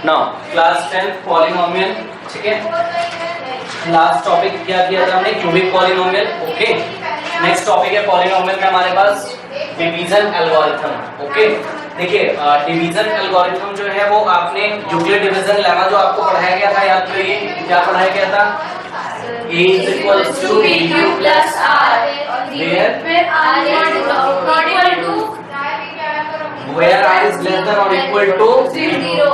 Now class 10 polynomial, ठीक है। Last topic क्या किया था हमने, cubic polynomial, okay. Next topic है पॉलिनोमियल में हमारे पास डिवीजन एल्गोरिथम, ओके। देखिए डिवीजन एल्गोरिथम जो है वो आपने यूक्लिड डिवीजन लेमा जो आपको पढ़ाया गया था, याद करिए क्या पढ़ाया गया था, a is equals to bq plus r, where r is less than or equal to 0.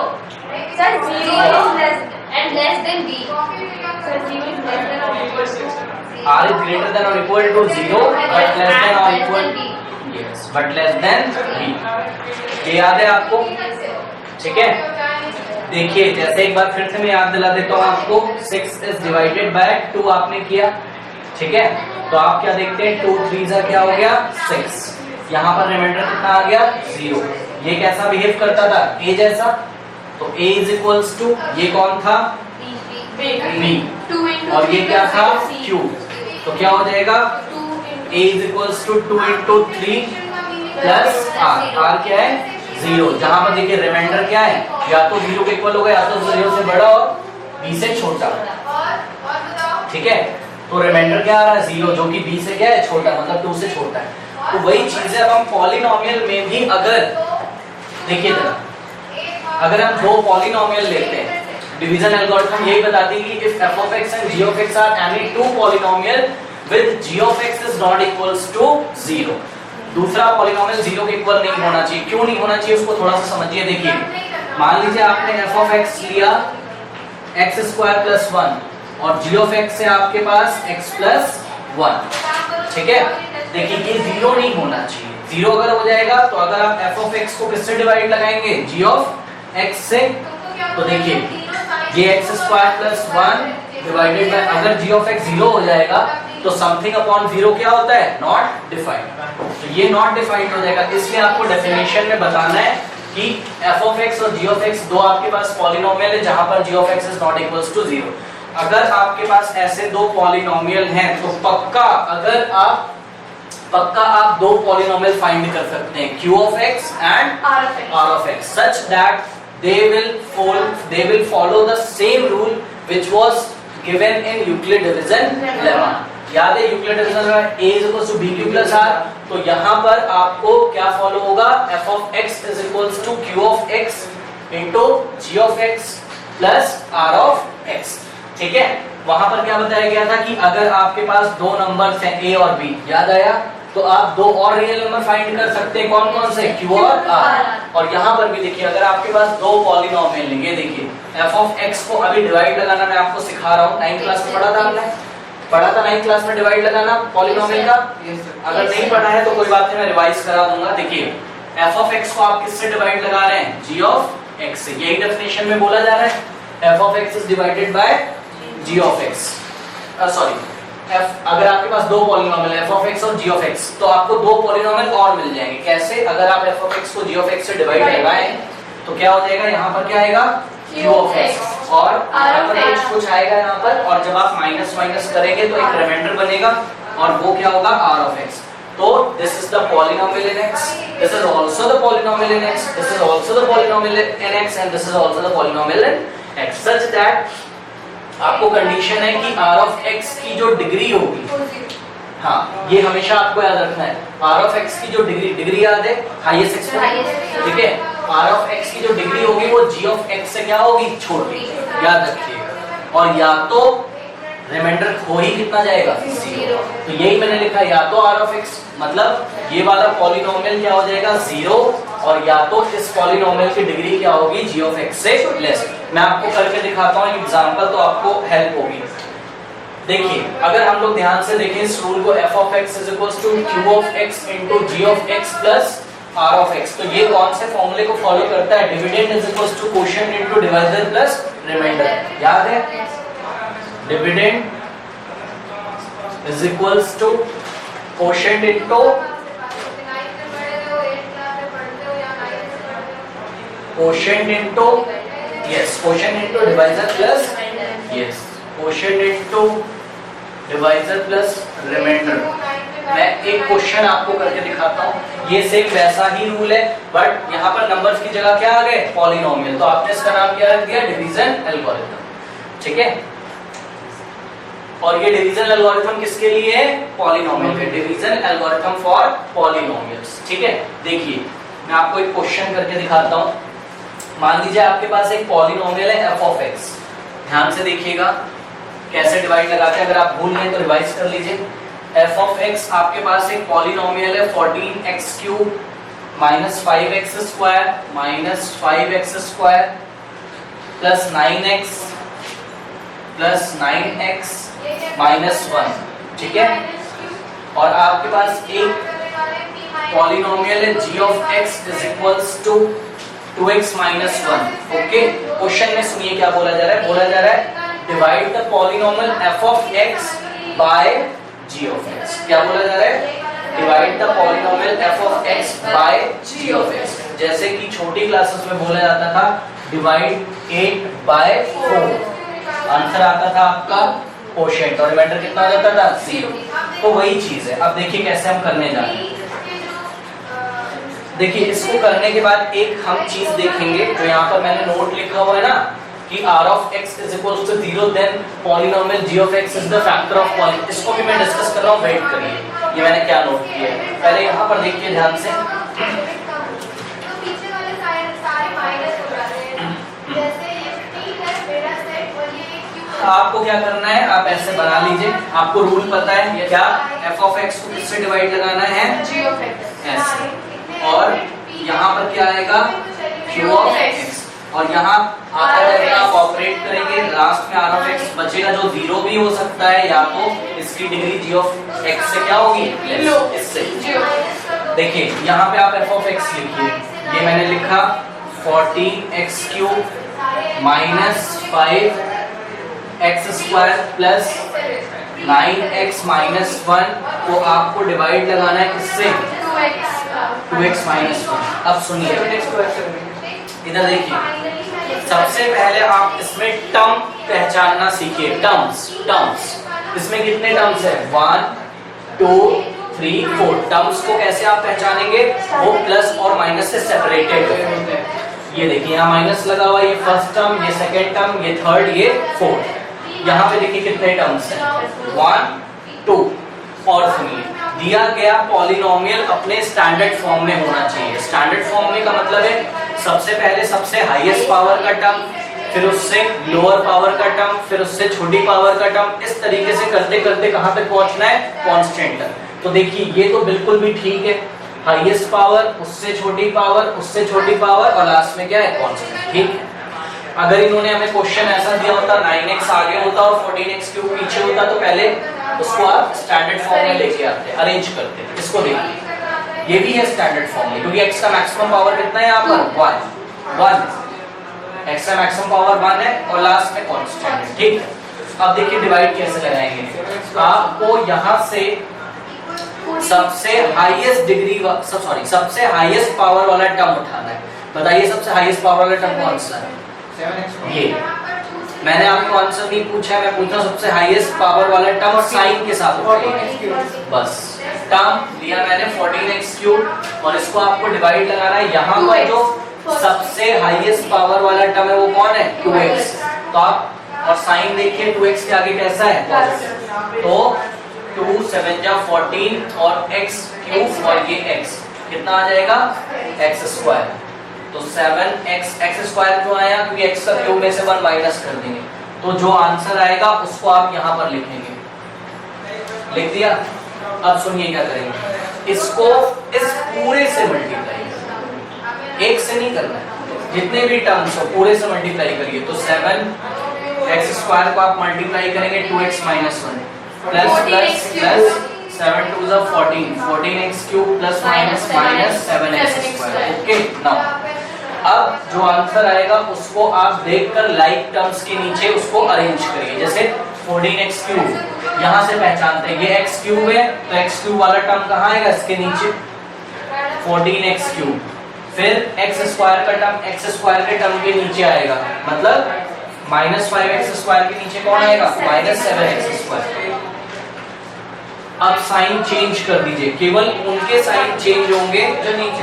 Sir, 0 is less than b. Sir, 0 is less than or equal to r is greater than or equal to 0 but less than or equal, yes, but less than b. ये याद है आपको, ठीक है। देखिए जैसे एक बार फिर से मैं याद दिला देता हूँ आपको, 6 is divided by 2 आपने किया, ठीक है। तो आप क्या देखते हैं, 2 3 जा क्या हो गया 6, यहाँ पर रिमाइंडर कितना आ गया 0। ये कैसा बिहेव करता था, a जैसा, तो a is equals to, ये कौन था b, और ये क्या था q, तो क्या हो जाएगा a is equals to 2 into 3 plus r क्या है 0। जहां पर देखिए रिमाइंडर क्या है, या तो 0 के इक्वल होगा या तो 0 से बड़ा और b से छोटा, ठीक है। तो रिमाइंडर क्या आ रहा है 0, जो कि b से क्या है छोटा, मतलब 2 से छोटा है। तो वही चीज है अब हम पॉलिनोमियल में भी, अगर देखिए जरा, अगर हम दो पॉलिनोमियल लेते हैं, डिवीजन एल्गोरिथम यही बताती है कि if f of x and g of x are any two polynomial with g of x is not equals to 0, दूसरा पॉलिनोमियल 0 के इक्वल नहीं होना चाहिए। क्यों नहीं होना चाहिए उसको थोड़ा सा समझिए। देखिए मान लीजिए आपने f of x लिया x स्क्वायर प्लस 1 और g of x से आपके पास x प्लस 1, ठीक है। देखिए ये 0 नहीं होना चाहिए, 0 अगर हो जाएगा तो अगर आप f of x को किससे डिवाइड लगाएंगे, g of x से, तो देखिए ये x square plus 1 divided by, अगर g of x 0 हो जाएगा तो समथिंग अपॉन 0 क्या होता है, नॉट डिफाइंड। तो ये नॉट डिफाइंड हो जाएगा, इसलिए आपको डेफिनेशन में बताना है कि f of x और g of x दो आपके पास पॉलिनोमियल है जहां पर g of x is not equals to 0। अगर आपके पास ऐसे दो पॉलिनोमियल हैं तो पक्का आप दो पॉलिनोमियल फाइंड कर सकते हैं, q of x and r of x, such that they will follow the same rule which was given in Euclid division lemma। याद है यूक्लिड डिवीजन में a is equals to bq plus r, तो यहाँ पर आपको क्या follow होगा, f of x is equals to q of x into g of x plus r of x, ठीक है। वहां पर क्या बताया गया था कि अगर आपके पास दो नंबर्स हैं a और b, याद आया, तो आप दो और रियल नंबर फाइंड कर सकते हैं, कौन कौन से, q और r। और यहाँ पर भी देखिए अगर आपके पास दो पॉलिनोमियल लेंगे, देखिए f of x को अभी डिवाइड लगाना मैं आपको सिखा रहा हूँ, 9th क्लास में पढ़ा था आपने, पढ़ा था 9th क्लास में डिवाइड लगाना पॉलिनोमियल का। अगर नहीं पढ़ा है तो कोई बात नहीं, मैं रिवाइज करा दूंगा। देखिए f of x को आप किससे डिवाइड लगा रहे हैं, g of x से, यही डेफिनेशन में बोला जा रहा है, f of x is divided by g of x, sorry f, अगर आपके पास दो पॉलिनोमियल f of x और g of x, तो आपको दो पॉलिनोमियल और मिल जाएंगे। कैसे, अगर आप f of x को g of x से डिवाइड लगाएं तो क्या हो जाएगा, यहाँ पर क्या आएगा q of x और यहाँ पर कुछ आएगा यहाँ पर, और जब आप माइनस माइनस करेंगे तो एक रिमाइंडर बनेगा और वो क्या होगा r of x। तो this is the polynomial in x, this is also the polynomial in x, this is also the polynomial in x and this is also the polynomial in x, such that आपको condition है कि r of x की जो degree होगी, हाँ ये हमेशा आपको याद रखना है, r of x की जो डिग्री याद है, हाईएस्ट एक्सपोनेंट, ठीक है। r of x की जो डिग्री होगी वो g of x से क्या होगी, छोटी, याद रखिएगा। और या तो रिमाइंडर हो ही कितना जाएगा 0, तो यही मैंने लिखा, या तो r of x मतलब ये वाला पॉलिनोमियल क्या हो जाएगा 0, और या तो इस पॉलिनोमियल की डिग्री क्या होगी g of x से लेस। मैं आपको करके दिखाता हूँ एग्जांपल, तो आपको हेल्प होगी। देखिए अगर हम लोग ध्यान से देखें इस रूल को, f of x is equals to q of x into g of x plus r of x, तो ये कौन से फॉर्मूले को फॉलो करता है, dividend is equals to quotient into divisor plus remainder, याद है, dividend is equals to quotient into yes quotient into divisor plus, yes quotient into divisor plus remainder, मैं एक क्वेश्चन आपको करके दिखाता हूँ। ये सेम वैसा ही रूल है, बट यहाँ पर नंबर्स की जगह क्या आ गए, पॉलिनोमियल। तो आपने इसका नाम क्या रख दिया, डिवीजन एल्गोरिथम। ठीक है, और ये डिवीजन एल्गोरिथम किसके लिए है, पॉलिनोमियल के, डिवीजन एल्गोरिथम फॉर पॉलिनोमियल्स। ठीक है, देखिए मैं आपको एक क्वेश्चन करके दिखाता हूँ। मान लीजिए आपके पास एक पॉलिनोमियल है एफ ऑफ एक्स। ध्यान से देखिएगा कैसे डिवाइड लगाते हैं, अगर आप भूल गए तो रिवाइज कर लीजिए। एफ ऑफ एक्स आपके पास एक पॉलिनोमियल है 14x³ minus 5x² minus 5x² plus 9x plus 9x minus 1। ठीक है, और आपके पास एक पॉलिनोमियल है g of x is equals to 2x minus 1। Okay, question में सुनिए क्या बोला जा रहा है, बोला जा रहा है divide the polynomial f of x by g of x। क्या बोला जा रहा है, divide the polynomial f of x by g of x। जैसे कि छोटी क्लासेस में बोला जाता था डिवाइड 8 बाय 4, आंसर आता था आपका कोशेंट और रिमाइंडर कितना आ जाता था 0। तो वही चीज है। अब देखिए कैसे हम करने जा रहे हैं। देखिए इसको करने के बाद एक हम चीज देखेंगे, जो यहाँ पर मैंने नोट लिखा हुआ है ना कि r of x is equals to 0, then polynomial g of x is the factor of polynomial. इसको भी मैं डिस्कस कर रहा हूँ, वेट करिए, ये मैंने क्या नोट किया है। पहले यहाँ पर देखिए ध्यान से, आपको क्या करना है, आप ऐसे बना लीजिए, आपको रूल पता है क्या, f ऑफ x को किससे डिवाइड लगाना है, g ऑफ x ऐसे, और यहाँ पर क्या आएगा q ऑफ x, और यहाँ आता जाएगा आप ऑपरेट करेंगे, लास्ट में r ऑफ x बचेगा जो 0 भी हो सकता है, या तो इसकी डिग्री g ऑफ x से क्या होगी, इससे। देखिए यहाँ पे आप f ऑफ x लिखिए, ये मैंने लिखा 14x³ minus 5x² plus 9x minus 1 को आपको डिवाइड लगाना है किससे, 2x माइनस 1। अब सुनिए इधर देखिए, सबसे पहले आप इसमें टर्म पहचानना सीखिए, टर्म्स। इसमें कितने टर्म्स है, 1 2 3 4। टर्म्स को कैसे आप पहचानेंगे, वो प्लस और माइनस से सेपरेटेड है। ये देखिए यहाँ माइनस लगा हुआ, ये फर्स्ट टर्म, ये सेकेंड टर्म, ये थर्ड, ये फोर्थ। यहाँ पे देखिए कितने टर्म्स हैं, 1 2। और सुनिए, दिया गया पॉलिनोमियल अपने स्टैंडर्ड फॉर्म में होना चाहिए। स्टैंडर्ड फॉर्म में का मतलब है सबसे पहले सबसे हाईएस्ट पावर का टर्म, फिर उससे लोअर पावर का टर्म, फिर उससे छोटी पावर का टर्म, इस तरीके से करते करते कहाँ पे पहुंचना है, कांस्टेंट तक। तो देखिए ये तो बिल्कुल भी ठीक है, हाईएस्ट पावर, उससे छोटी पावर, उससे छोटी पावर, और लास्ट में क्या है, कांस्टेंट। ठीक है, अगर इन्होंने हमें क्वेश्चन ऐसा दिया होता 9x आगे होता और 14x³ पीछे होता, तो पहले उसको आप स्टैंडर्ड फॉर्म में लेके आते, अरेंज करते। इसको देखिए, ये भी है स्टैंडर्ड फॉर्म में, क्योंकि x का मैक्सिमम पावर कितना है यहाँ पर, 1। x का मैक्सिमम पावर 1 है और लास्ट में कांस्टेंट है। ठीक, अब देखिए डिवाइड कैसे लगाएंगे। आपको यहाँ से सबसे हाईएस्ट डिग्री, सबसे हाईएस्ट पावर वाला टर्म उठाना है। बताइए सबसे हाईएस्ट पावर वाला टर्म कौन सा है, ये। मैंने आपको आंसर नहीं पूछा, मैं पूछा सबसे हाईएस्ट पावर वाला टर्म साइन के साथ बस। टर्म दिया मैंने 14x³ और इसको आपको डिवाइड लगाना है। यहाँ पर जो सबसे हाईएस्ट पावर वाला टर्म है वो कौन है, 2x। तो आप और साइन देखिए 2x के आगे कैसा है, पॉजिटिव। तो 2 7 जा 14 और x³ और ये x कितना आ जाएगा, x²। तो 7x² क्यों आया, क्योंकि x का क्यूब में से 1 माइनस कर देंगे। तो जो आंसर आएगा उसको आप यहाँ पर लिखेंगे, लिख दिया। अब सुनिए क्या करेंगे, इसको इस पूरे से मल्टीप्लाई करेंगे, एक से नहीं करना है, जितने भी टर्म्स हो पूरे से मल्टीप्लाई करिए। तो 7x² को आप मल्टीप्लाई करेंगे 2x minus 1 plus plus plus 7 2 जा 14, 14x³ plus minus minus 7x²। Okay, now अब जो आंसर आएगा उसको आप देखकर लाइक टर्म्स के नीचे उसको अरेंज करिए। जैसे 14x³ यहाँ से पहचानते हैं ये x³ है, तो x³ वाला टर्म कहाँ आएगा, इसके नीचे 14x³। फिर x² का टर्म x² के टर्म के नीचे आएगा, मतलब -5x² के नीचे कौन आएगा, -7x²। अब साइन चेंज कर दीजिए, केवल उनके साइन चेंज होंगे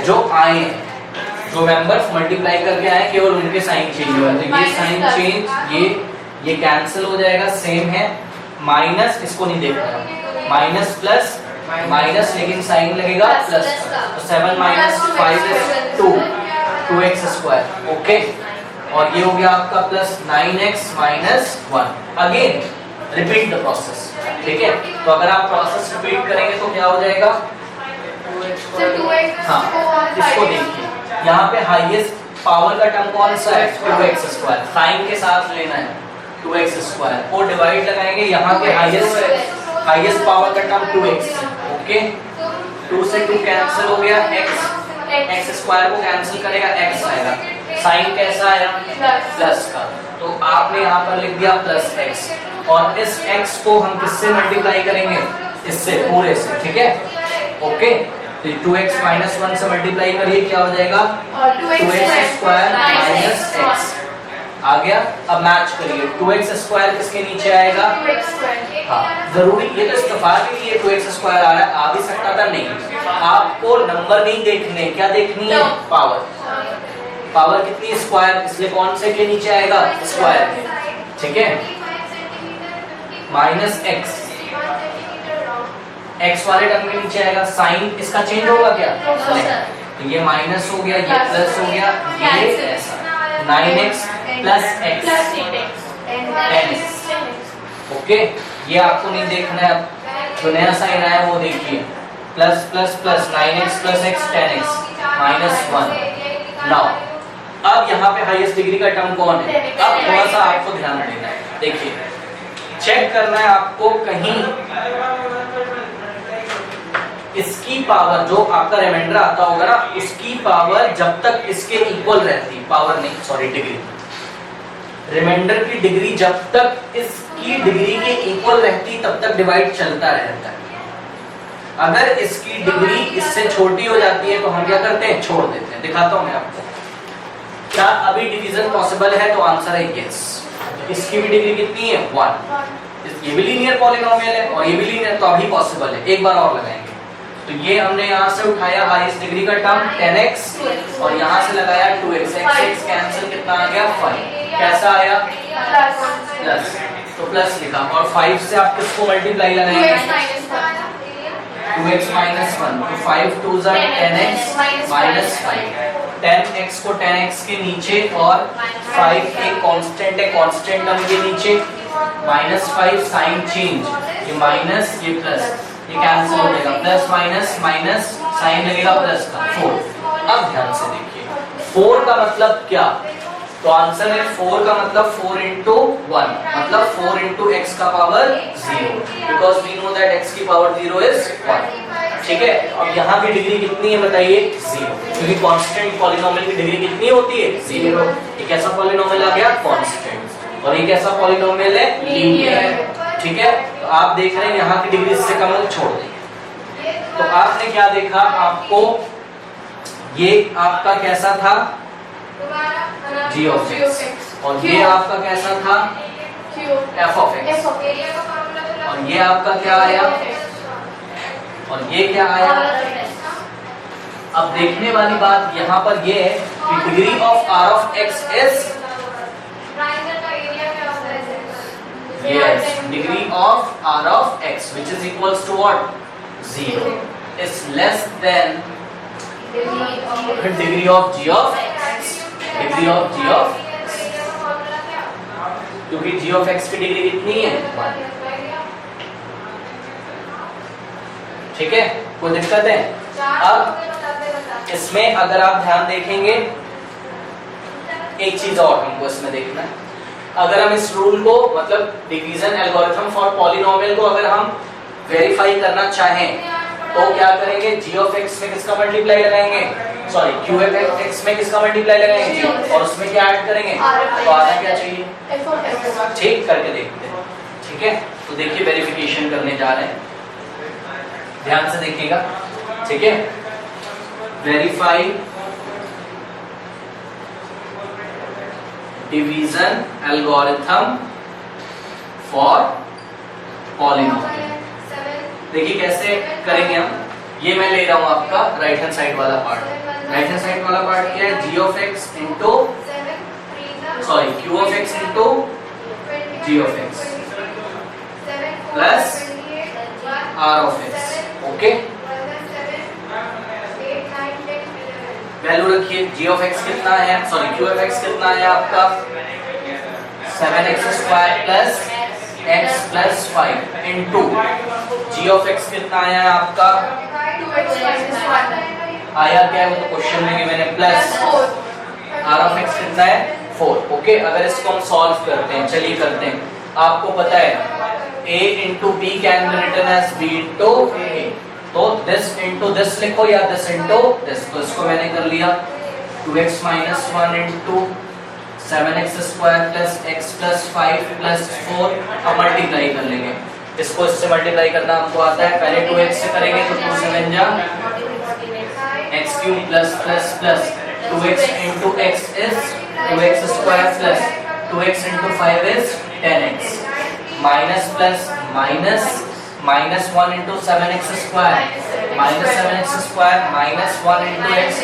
जो आए हैं, जो मेंबर्स मल्टीप्लाई करके आए केवल उनके साइन चेंज हुआ। तो ये साइन चेंज ये कैंसिल हो जाएगा, सेम है। माइनस इसको नहीं देखना, माइनस प्लस माइनस, लेकिन साइन लगेगा प्लस। तो 7 minus 5 is 2, 2x square. Okay, और ये हो गया आपका plus 9x minus 1। Again repeat the process, ठीक है। तो अगर आप प्रोसेस रिपीट करेंगे तो क्या हो जाएगा? हाँ, इसको देखिए, यहाँ पे हाईएस्ट पावर का टर्म कौन सा है? 2x square. साइन के साथ लेना है 2x स्क्वायर, और डिवाइड लगाएंगे, यहाँ पे हाईएस्ट पावर का टर्म 2x है। ओके, 2 से 2 कैंसिल हो गया, x स्क्वायर को कैंसिल करेगा, x आएगा। साइन कैसा आया? प्लस का, तो आपने यहाँ पर लिख दिया प्लस x, और इस x को हम किससे मल्टीप्लाई करेंगे? इससे, पूरे से, ठीक है। ओके, तो 2x माइनस 1 से मल्टीप्लाई करिए, क्या हो जाएगा? 2x स्क्वायर माइनस x आ गया। अब मैच करिए, 2x स्क्वायर किसके नीचे आएगा? हाँ, जरूरी ये तो इत्तेफाक है कि ये 2x स्क्वायर आ रहा है, आ भी सकता था, नहीं। आपको नंबर नहीं देखने, क्या देखनी है? पावर। पावर कितनी? स्क्वायर, इसलिए कौन से के नीचे आएगा? स्क्वायर के, ठीक है। माइनस x, x वाले टर्म के नीचे आएगा। साइन इसका चेंज होगा क्या? तो ये माइनस हो गया, ये प्लस हो गया, ये ऐसा 9x plus x 10x। Okay, ये आपको नहीं देखना है, जो नया साइन आया वो देखिए, plus plus plus 9x plus x 10x minus 1। Now अब यहाँ पे हाईएस्ट डिग्री का टर्म कौन है? अब थोड़ा सा आपको ध्यान देना है, देखिए, चेक करना है आपको, कहीं इसकी पावर जो आपका रिमाइंडर आता होगा ना, उसकी पावर जब तक इसके इक्वल रहती, पावर नहीं सॉरी डिग्री, रिमाइंडर की डिग्री जब तक इसकी डिग्री के इक्वल रहती तब तक डिवाइड चलता रहता है। अगर इसकी डिग्री इससे छोटी हो जाती है तो हम क्या करते हैं? छोड़ देते हैं। दिखाता हूं मैं आपको, क्या अभी डिवीजन पॉसिबल है? तो आंसर है यस। इसकी भी डिग्री कितनी है? 1। ये भी लीनियर पॉलिनोमियल है और ये भी लीनियर, तो अभी पॉसिबल है। एक बार और लगाएंगे, तो ये हमने यहाँ से उठाया हाईएस्ट डिग्री का टर्म 10x, और यहाँ से लगाया 2x, x कैंसिल, कितना आ गया? 5। कैसा आया? प्लस, तो प्लस लिखा, और 5 से आप किसको मल्टीप्लाई लगाएंगे? 2x माइनस 1, तो 5 2 10x माइनस 5। 10x को 10x के नीचे, और 5 एक कांस्टेंट है, कांस्टेंट टर्म के नीचे, माइनस 5 साइन चेंज, ये माइनस ये प्लस, ये कैंसिल हो जाएगा, प्लस माइनस माइनस, साइन लगेगा प्लस का 4। अब ध्यान से देखिए, 4 का मतलब क्या? तो आंसर है 4 का मतलब 4 into 1, मतलब 4 into x का power 0, because we know that x की पावर 0 is 1, ठीक है। अब यहाँ की डिग्री कितनी है बताइए? 0, क्योंकि कांस्टेंट पॉलिनोमियल की डिग्री कितनी होती है? 0। ये कैसा पॉलिनोमियल आ गया? कांस्टेंट। और ये कैसा पॉलिनोमियल है? लीनियर, ठीक है। तो आप देख रहे हैं यहाँ की डिग्री इससे कम है, छोड़ देंगे। तो आपने क्या देखा? आपको ये आपका कैसा था? g of x, और ये आपका कैसा था? f of x, और ये आपका क्या आया? और ये क्या आया? अब देखने वाली बात यहाँ पर ये है कि degree of r of x is yes, degree of r of x, which is equals to what? 0, is less than degree of g of x, degree of g of x, क्योंकि g of x की degree कितनी है? 1, ठीक है। कोई दिक्कत है? अब इसमें अगर आप ध्यान देखेंगे, एक चीज और हमको इसमें देखना है, अगर हम इस रूल को, मतलब डिवीजन एल्गोरिथम फॉर पॉलिनोमियल को अगर हम वेरीफाई करना चाहें तो क्या करेंगे? g of x में किसका मल्टीप्लाई लगाएंगे? सॉरी, q of x में किसका मल्टीप्लाई लगाएंगे? और उसमें क्या ऐड करेंगे? तो आना क्या चाहिए? ठीक, करके देखते हैं, ठीक है। तो देखिए, वेरिफिकेशन करने जा रहे हैं, ध्यान से देखिएगा, ठीक है। Verify division algorithm for polynomial. देखिए कैसे करेंगे हम। ये मैं ले रहा हूँ आपका राइट हैंड साइड वाला पार्ट। राइट हैंड साइड वाला पार्ट क्या है? g of x into sorry q of x into g of x plus r of x। Okay, value रखिए। g of x कितना है, सॉरी q of x कितना है आपका 7x square plus x plus 5 into g of x कितना आया आपका, आया क्या है वो तो क्वेश्चन में गिवन है, प्लस r of x कितना है 4। ओके, अगर इसको हम सॉल्व करते हैं, चलिए करते हैं। आपको पता है a into b can be written as b into a, तो दिस इंटू दिस लिखो या दिस इंटू दिस। तो इसको मैंने कर लिया 2x minus 1 into 7x square plus x plus 5 plus 4। अब मल्टीप्लाई कर लेंगे, इसको इससे मल्टीप्लाई करना हमको आता है। पहले 2x से करेंगे तो 2 7 जा x cube plus plus plus 2x into x is 2x square plus 2x into 5 is 10x minus plus minus minus 1 into 7x square minus 7x square minus 1 into x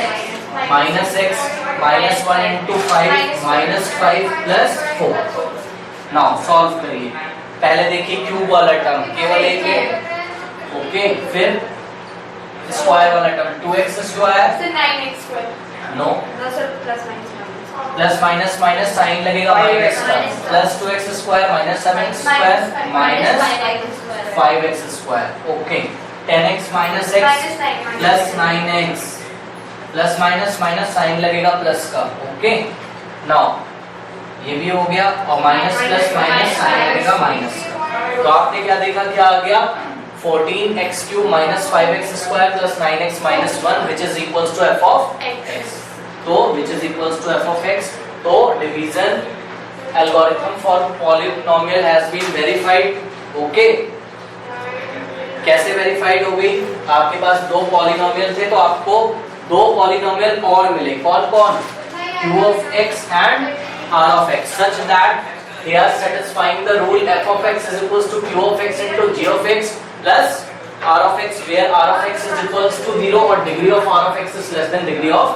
minus x minus 1 into 5 minus 5 plus 4। Now solve करिए। पहले देखिए cube वाला term केवल एक है, okay, फिर square वाला term 2x square 9x square no plus minus minus sign लगेगा माइनस का, plus 2x square minus 7x square minus 5x square. Okay, 10x minus x plus 9x plus minus minus sign लगेगा plus का। Okay, now ये भी हो गया और minus plus minus sign लगेगा माइनस का। तो आपने क्या देखा, क्या आ गया 14x cube minus 5x square plus 9x minus 1 which is equals to f of x। तो which is equals to f of x। तो division algorithm for polynomial has been verified. Okay, कैसे वेरीफाइड हो गई? आपके पास दो polynomial थे तो आपको दो पॉलिनोमियल और मिले। कौन कौन? q of x and r of x, such that they are satisfying the rule f of x is equals to q of x into g of x plus r of x, where r of x is equals to 0 और degree of r of x is less than degree of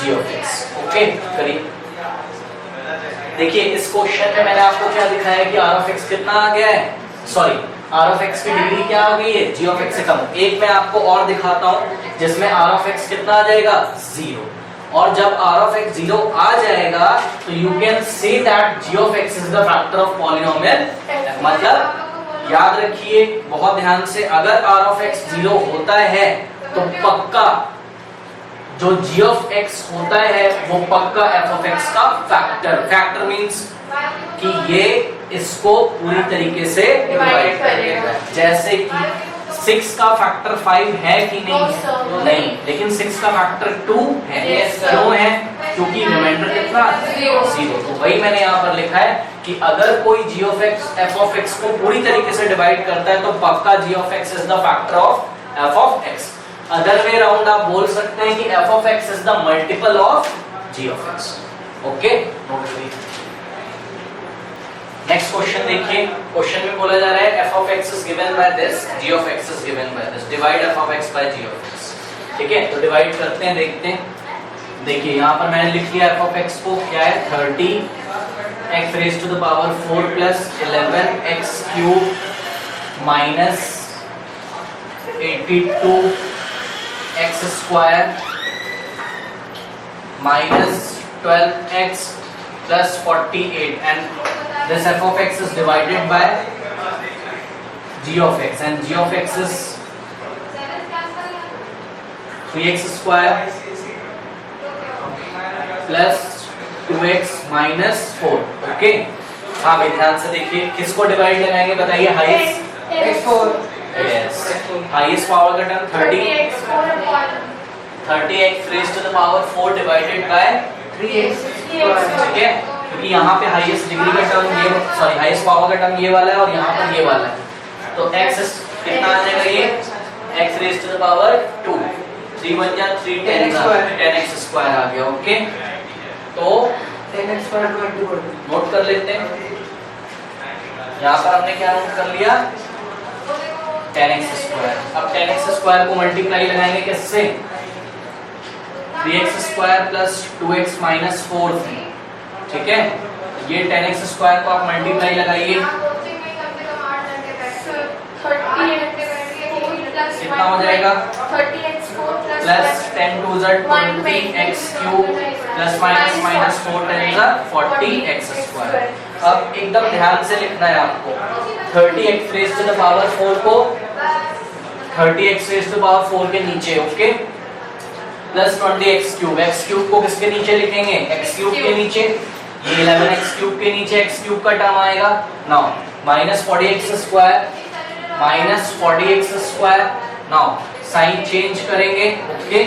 g of x। Okay, करिए। देखिए इस question में मैंने आपको क्या दिखाया है कि r of x कितना आ गया है, सॉरी r of x की डिग्री क्या आ गई है, g of x से कम। एक मैं आपको और दिखाता हूँ जिसमें r of x कितना आ जाएगा 0, और जब r of x 0 आ जाएगा तो you can say that g of x is the factor of polynomial। मतलब याद रखिए बहुत ध्यान से, अगर r of x 0 होता है तो पक्का जो g of x होता है वो पक्का f of x का फैक्टर। फैक्टर मींस कि ये इसको पूरी तरीके से डिवाइड करेगा। जैसे कि 6 का फैक्टर 5 है कि नहीं? नहीं, लेकिन 6 का फैक्टर 2 है। क्यों है? क्योंकि रिमाइंडर कितना 0। तो वही मैंने यहाँ पर लिखा है कि अगर कोई g of x f of x को पूरी तरीके से डिवाइड करता है तो पक्का g of x is the factor of f of x। Other way round आप बोल सकते हैं कि f of x is the multiple of g of x। Okay, note करिए। नेक्स्ट क्वेश्चन देखिए, क्वेश्चन में बोला जा रहा है f of x is given by this, g of x is given by this, divide f of x by g of x। ठीक है, तो डिवाइड करते हैं, देखते हैं। देखिए यहाँ पर मैंने लिख लिया f of x को, क्या है 30 x raised to the power 4 plus 11 x cube minus 82 x square minus 12x plus 48, and this f of x is divided by g of x, and g of x is 3x square plus 2x minus 4। Okay, हाँ भाई ध्यान से देखिए, किसको divide लगाएंगे बताइए? Highest highest power का term 30x raised to the power 4 divided by 3x। ठीक है, क्योंकि यहाँ पे हाईएस्ट डिग्री का टर्म ये, सॉरी हाईएस्ट पावर का टर्म ये वाला है और यहाँ पर ये वाला है। तो x कितना आ जाएगा? ये x raised to the power 2, 3 1 जा 3 10x स्क्वायर आ गया। ओके, तो 10x स्क्वायर नोट कर लेते हैं। यहाँ पर हमने क्या नोट कर लिया? 10x square. अब 10x स्क्वायर को मल्टीप्लाई लगाएंगे किससे? 3x square plus 2x minus 4 से, ठीक है। ये 10x स्क्वायर को आप मल्टीप्लाई लगाइए, कितना हो जाएगा? प्लस 10 टू ज़ 20x cube plus minus minus 4 10 ज़ 40x स्क्वायर। अब एकदम ध्यान से लिखना है आपको, 30x raise to the power 4 को 30x raise to the power 4 के नीचे, okay, plus 20x cube, x cube को किसके नीचे लिखेंगे? x क्यूब के नीचे, ये 11x क्यूब के नीचे x क्यूब का टर्म आएगा। Now minus 40x square minus 40x square, now sign change करेंगे, ओके,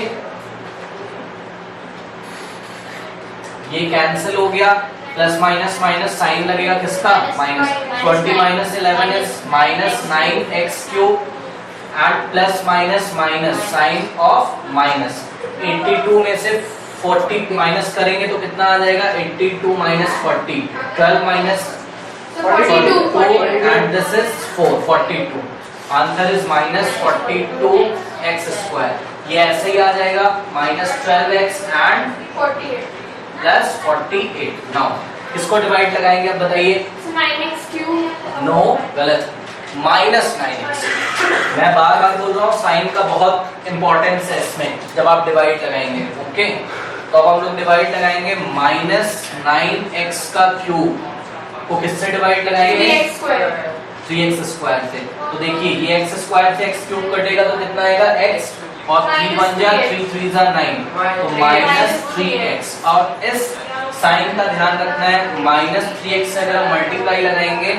ये कैंसिल हो गया, प्लस माइनस माइनस साइन लगेगा किसका? Minus 20 minus 11 is minus 9x cube and plus minus minus sign of minus 82 में से 40 माइनस करेंगे तो कितना आ जाएगा? 82 minus 40, 12 minus 42 and this is 42. Answer is minus 42x square. ये ऐसे ही आ जाएगा, minus 12x and 48 plus 48. Now किसको डिवाइड लगाएंगे अब बताइए? 9x cube. नो, गलत, माइनस 9x। मैं बार बार बोल रहा हूँ साइन का बहुत इंपॉर्टेंस है इसमें जब आप डिवाइड लगाएंगे, ओके। तो अब हम लोग डिवाइड लगाएंगे माइनस 9x का क्यूब को किससे डिवाइड लगाएंगे? 3x स्क्वायर से। तो देखिए ये x स्क्वायर से x क्यूब कटेगा तो कितना आएगा? x, और 3 1 जा 3 3 जा 9, तो माइनस 3x। और इस साइन का ध्यान रखना है, माइनस 3x से अगर मल्टीप्लाई लगाएंगे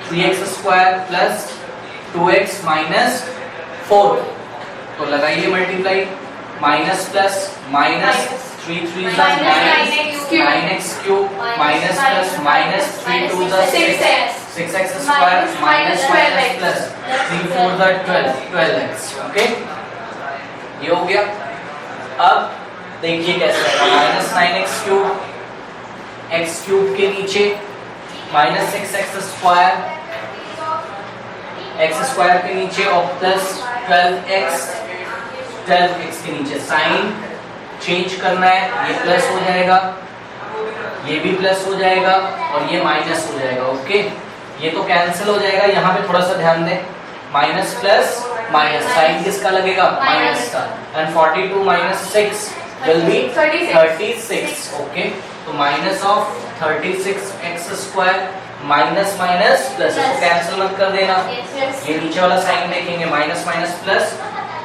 3x square plus 2x minus 4, तो लगाइए मल्टीप्लाई, माइनस प्लस माइनस 3 3 जा 9x cube minus plus minus 3 2 जा 6x square minus minus plus 3 4 जा 12x, ओके, ये हो गया। अब देखिए कैसे आएगा, minus 9x cube x cube के नीचे minus 6x square x square के नीचे और प्लस 12x के नीचे, साइन चेंज करना है, ये प्लस हो जाएगा, ये भी प्लस हो जाएगा और ये माइनस हो जाएगा, ओके। ये तो कैंसिल हो जाएगा, यहाँ पे थोड़ा सा ध्यान दें, माइनस प्लस माइनस, साइन किसका लगेगा? माइनस का, and 42 minus 6 will be 36, okay. तो minus of 36x square minus minus plus, इसको कैंसिल मत कर देना, ये नीचे वाला साइन देखेंगे, माइनस माइनस प्लस,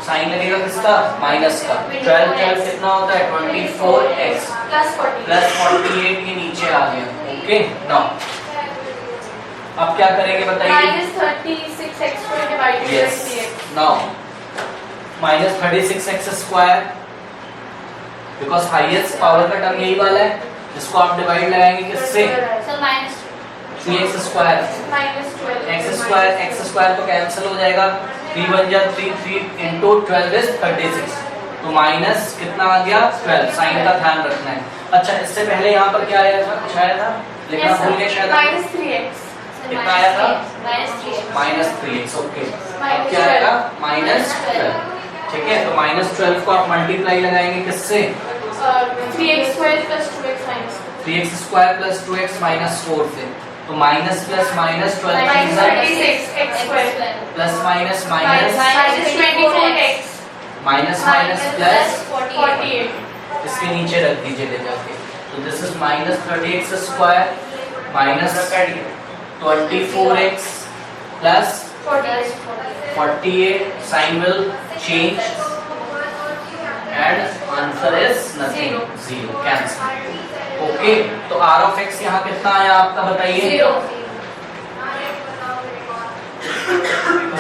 साइन लगेगा किसका? माइनस का, 12 12 कितना होता है? 24x प्लस 48 के नीचे आ गया, ओके। नाउ अब क्या करेंगे बताइए? minus 36x को डिवाइड करेंगे। Now minus 36x square, because highest power का टर्म यही वाला है जिसको आप डिवाइड लगाएंगे किससे? So minus 3x square minus 12 x square तो कैंसिल हो जाएगा, 3 1 जा 3 3 into 12 is 36, तो माइनस कितना आ गया? 12। साइन का ध्यान रखना है। अच्छा, इससे पहले यहाँ पर क्या आया था? कुछ आया था लिखना भूल गए शायद, minus 3x कितना आया था? minus 3x, okay. अब क्या आएगा? माइनस 12, ठीक है। तो माइनस 12 को आप मल्टीप्लाई लगाएंगे किससे? 3x square plus 2x minus 3x square plus 2x minus 4 से, तो minus plus minus 12 minus 36x square plus minus minus minus 24x minus minus plus 48 इसके नीचे रख दीजिए ले जाके, तो this is minus 30x square minus 24x plus 48, sign will change and answer is nothing, zero, cancel, okay. तो r of x यहाँ कितना आया आपका बताइए?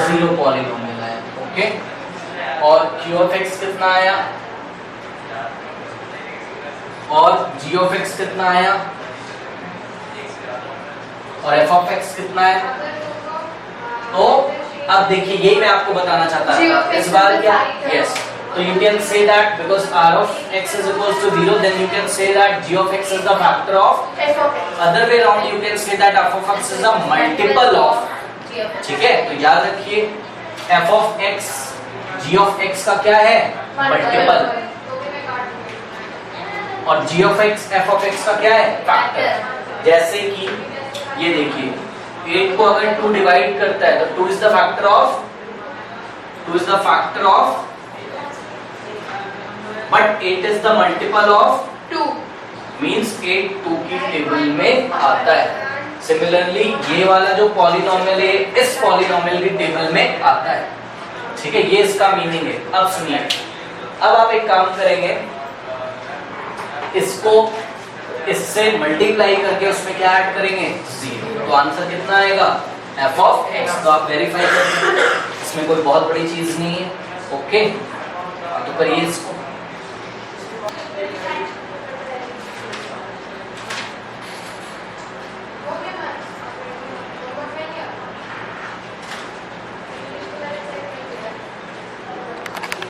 0 पॉलीनोमियल आया, ओके। और q ऑफ x कितना आया? और g ऑफ x कितना आया? और f ऑफ x कितना है? तो अब देखिए यही मैं आपको बताना चाहता था इस बार क्या, यस, तो you can say that because r of x is equals to 0, then you can say that g of x is the factor of, f of x other way around you can say that f of x is a multiple of ठीक है, तो याद रखिए f of x g of x का क्या है, multiple, और g of x f of x का क्या है, फैक्टर। जैसे कि ये देखिए 8 को अगर 2 डिवाइड करता है तो 2 is the factor of but 8 is the multiple of 2 means 8 2 की टेबल में आता है। सिमिलरली ये वाला जो पॉलिनोमियल है इस पॉलिनोमियल की टेबल में आता है। ठीक है, ये इसका मीनिंग है। अब सुनिए, अब आप एक काम करेंगे, इसको इससे मल्टीप्लाई करके उसमें क्या ऐड करेंगे, 0, तो आंसर कितना आएगा, f of x। तो आप वेरीफाई करेंगे, इसमें कोई बहुत बड़ी चीज नहीं है। ओके, तो करिए इसको।